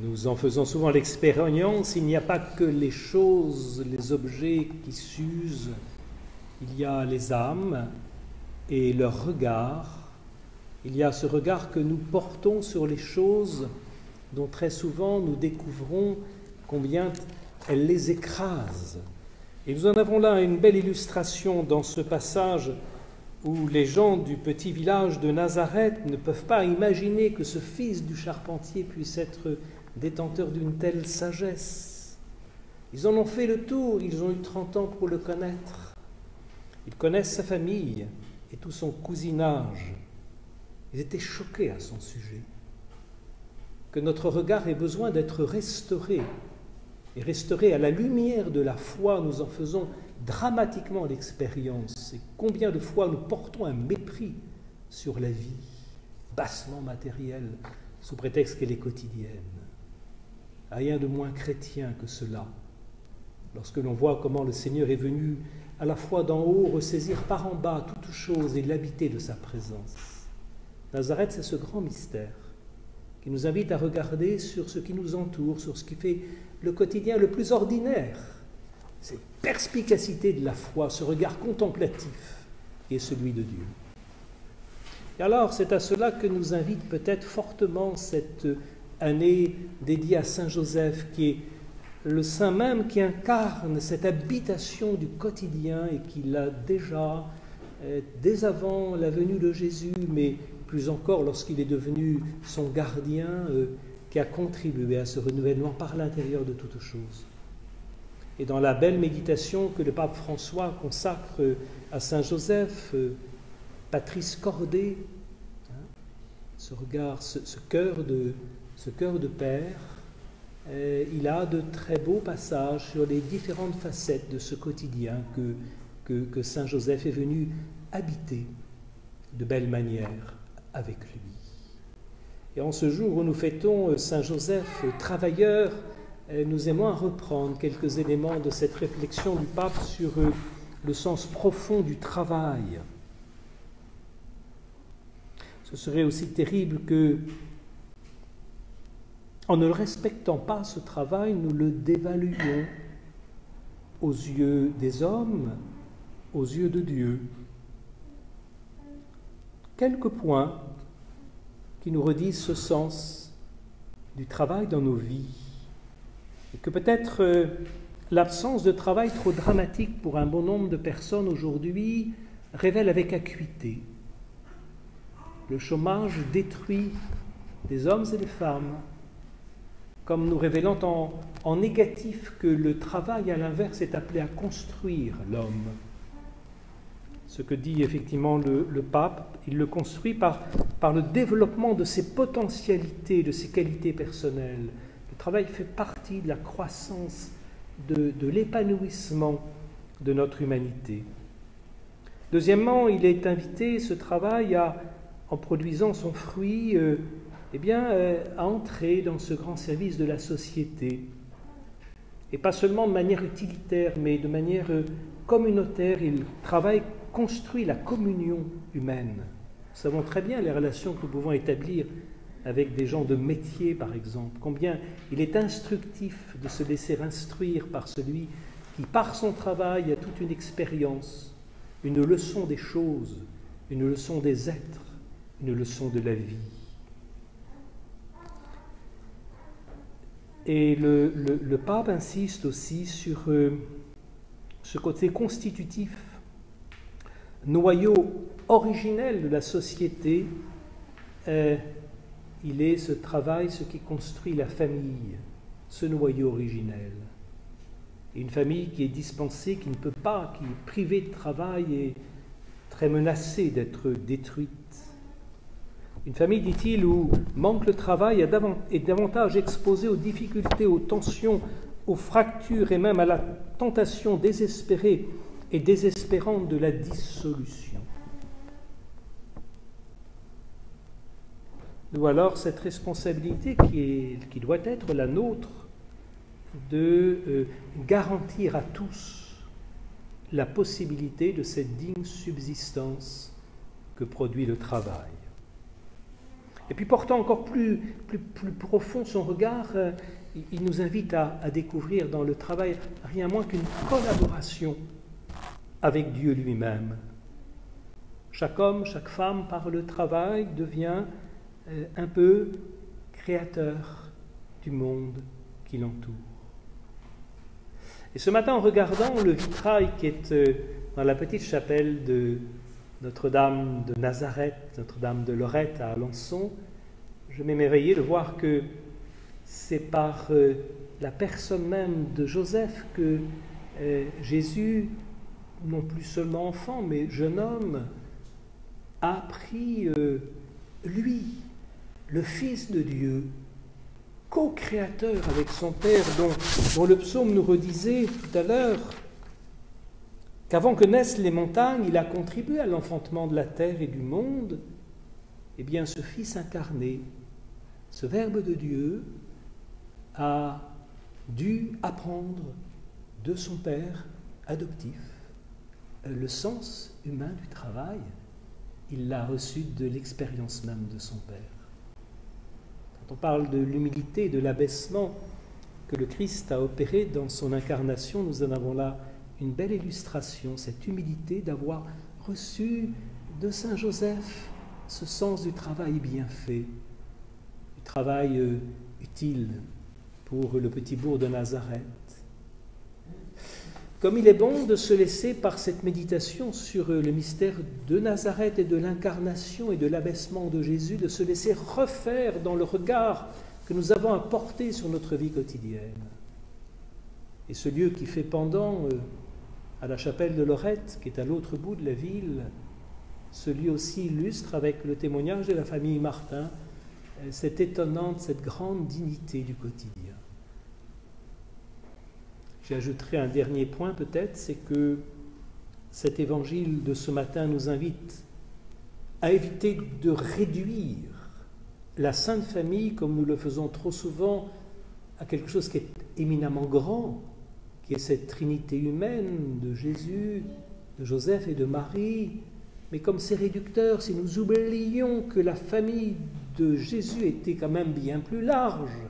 Nous en faisons souvent l'expérience, il n'y a pas que les choses, les objets qui s'usent, il y a les âmes et leur regard. Il y a ce regard que nous portons sur les choses dont très souvent nous découvrons combien elles les écrasent. Et nous en avons là une belle illustration dans ce passage où les gens du petit village de Nazareth ne peuvent pas imaginer que ce fils du charpentier puisse être détenteur d'une telle sagesse. Ils en ont fait le tour, ils ont eu 30 ans pour le connaître. Ils connaissent sa famille et tout son cousinage. Ils étaient choqués à son sujet. Que notre regard ait besoin d'être restauré, et restauré à la lumière de la foi, nous en faisons dramatiquement l'expérience. Et combien de fois nous portons un mépris sur la vie, bassement matérielle, sous prétexte qu'elle est quotidienne. Rien de moins chrétien que cela, lorsque l'on voit comment le Seigneur est venu à la fois d'en haut ressaisir par en bas toute chose et l'habiter de sa présence. Nazareth, c'est ce grand mystère qui nous invite à regarder sur ce qui nous entoure, sur ce qui fait le quotidien le plus ordinaire. Cette perspicacité de la foi, ce regard contemplatif qui est celui de Dieu. Et alors, c'est à cela que nous invite peut-être fortement cette année dédiée à Saint Joseph, qui est le saint même qui incarne cette habitation du quotidien et qui l'a déjà, dès avant la venue de Jésus, mais plus encore lorsqu'il est devenu son gardien, qui a contribué à ce renouvellement par l'intérieur de toutes choses. Et dans la belle méditation que le pape François consacre à Saint Joseph, Patrice Cordet, ce regard, ce cœur de père, il a de très beaux passages sur les différentes facettes de ce quotidien que Saint Joseph est venu habiter de belle manière avec lui. Et en ce jour où nous fêtons Saint Joseph travailleur, nous aimons à reprendre quelques éléments de cette réflexion du pape sur le sens profond du travail. Ce serait aussi terrible que, en ne respectant pas ce travail, nous le dévaluions aux yeux des hommes, aux yeux de Dieu. Quelques points qui nous redisent ce sens du travail dans nos vies. Et que peut-être l'absence de travail trop dramatique pour un bon nombre de personnes aujourd'hui révèle avec acuité. Le chômage détruit des hommes et des femmes, comme nous révélant en négatif que le travail, à l'inverse, est appelé à construire l'homme. Ce que dit effectivement le pape, il le construit par le développement de ses potentialités, de ses qualités personnelles. Le travail fait partie de la croissance, de l'épanouissement de notre humanité. Deuxièmement, il est invité, ce travail, en produisant son fruit, à entrer dans ce grand service de la société. Et pas seulement de manière utilitaire, mais de manière communautaire. Il travaille, construit la communion humaine. Nous savons très bien les relations que nous pouvons établir avec des gens de métier, par exemple. Combien il est instructif de se laisser instruire par celui qui, par son travail, a toute une expérience, une leçon des choses, une leçon des êtres, une leçon de la vie. Et le pape insiste aussi sur ce côté constitutif, noyau originel de la société. Il est ce travail, ce qui construit la famille, ce noyau originel. Et une famille qui est dispensée, qui ne peut pas, qui est privée de travail, est très menacée d'être détruite. Une famille, dit-il, où manque le travail est davantage exposée aux difficultés, aux tensions, aux fractures et même à la tentation désespérée et désespérante de la dissolution. D'où alors cette responsabilité qui doit être la nôtre de garantir à tous la possibilité de cette digne subsistance que produit le travail. Et puis portant encore plus profond son regard, il nous invite à découvrir dans le travail rien moins qu'une collaboration avec Dieu lui-même. Chaque homme, chaque femme, par le travail, devient un peu créateur du monde qui l'entoure. Et ce matin, en regardant le vitrail qui est dans la petite chapelle de Notre-Dame de Nazareth, Notre-Dame de Lorette à Alençon, je m'émerveillais de voir que c'est par la personne même de Joseph que Jésus, non plus seulement enfant, mais jeune homme, a pris, lui, le Fils de Dieu, co-créateur avec son Père, dont le psaume nous redisait tout à l'heure qu'avant que naissent les montagnes, il a contribué à l'enfantement de la terre et du monde. Eh bien, ce Fils incarné, ce Verbe de Dieu, a dû apprendre de son Père adoptif le sens humain du travail. Il l'a reçu de l'expérience même de son Père. Quand on parle de l'humilité, de l'abaissement que le Christ a opéré dans son incarnation, nous en avons là une belle illustration, cette humilité d'avoir reçu de Saint Joseph ce sens du travail bien fait, du travail utile pour le petit bourg de Nazareth. Comme il est bon de se laisser par cette méditation sur le mystère de Nazareth et de l'incarnation et de l'abaissement de Jésus, de se laisser refaire dans le regard que nous avons à porter sur notre vie quotidienne. Et ce lieu qui fait pendant à la chapelle de Lorette, qui est à l'autre bout de la ville, ce lieu aussi illustre avec le témoignage de la famille Martin cette étonnante, cette grande dignité du quotidien. J'ajouterai un dernier point peut-être, c'est que cet évangile de ce matin nous invite à éviter de réduire la Sainte Famille, comme nous le faisons trop souvent, à quelque chose qui est éminemment grand, qui est cette Trinité humaine de Jésus, de Joseph et de Marie. Mais comme c'est réducteur, si nous oublions que la famille de Jésus était quand même bien plus large,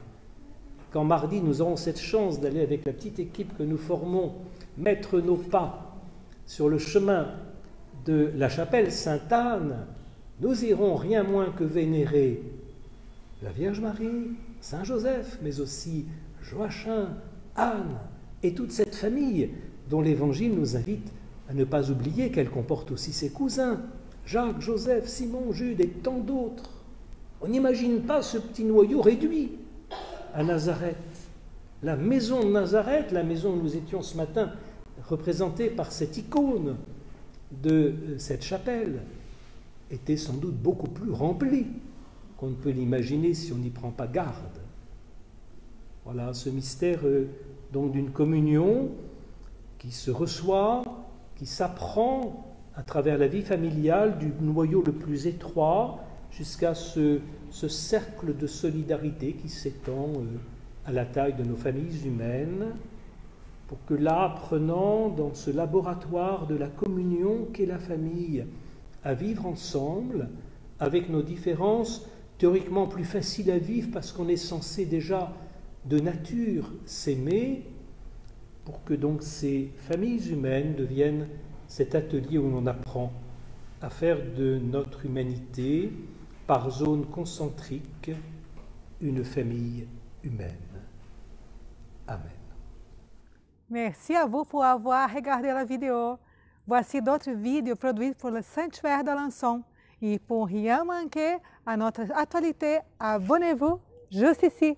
quand mardi nous aurons cette chance d'aller avec la petite équipe que nous formons mettre nos pas sur le chemin de la chapelle Sainte-Anne, nous irons rien moins que vénérer la Vierge Marie, Saint Joseph, mais aussi Joachim, Anne et toute cette famille dont l'Évangile nous invite à ne pas oublier qu'elle comporte aussi ses cousins, Jacques, Joseph, Simon, Jude et tant d'autres. On n'imagine pas ce petit noyau réduit à Nazareth. La maison de Nazareth, la maison où nous étions ce matin, représentée par cette icône de cette chapelle, était sans doute beaucoup plus remplie qu'on ne peut l'imaginer si on n'y prend pas garde. Voilà ce mystère donc d'une communion qui se reçoit, qui s'apprend à travers la vie familiale du noyau le plus étroit jusqu'à ce cercle de solidarité qui s'étend à la taille de nos familles humaines, pour que là, apprenant dans ce laboratoire de la communion qu'est la famille, à vivre ensemble, avec nos différences, théoriquement plus faciles à vivre parce qu'on est censé déjà de nature s'aimer, pour que donc ces familles humaines deviennent cet atelier où l'on apprend à faire de notre humanité, par zone concentrique, une famille humaine. Amen. Merci à vous pour avoir regardé la vidéo. Voici d'autres vidéos produits pour le Sanctuaire d'Alençon. Et pour rien manquer à notre actualité, abonnez-vous juste ici.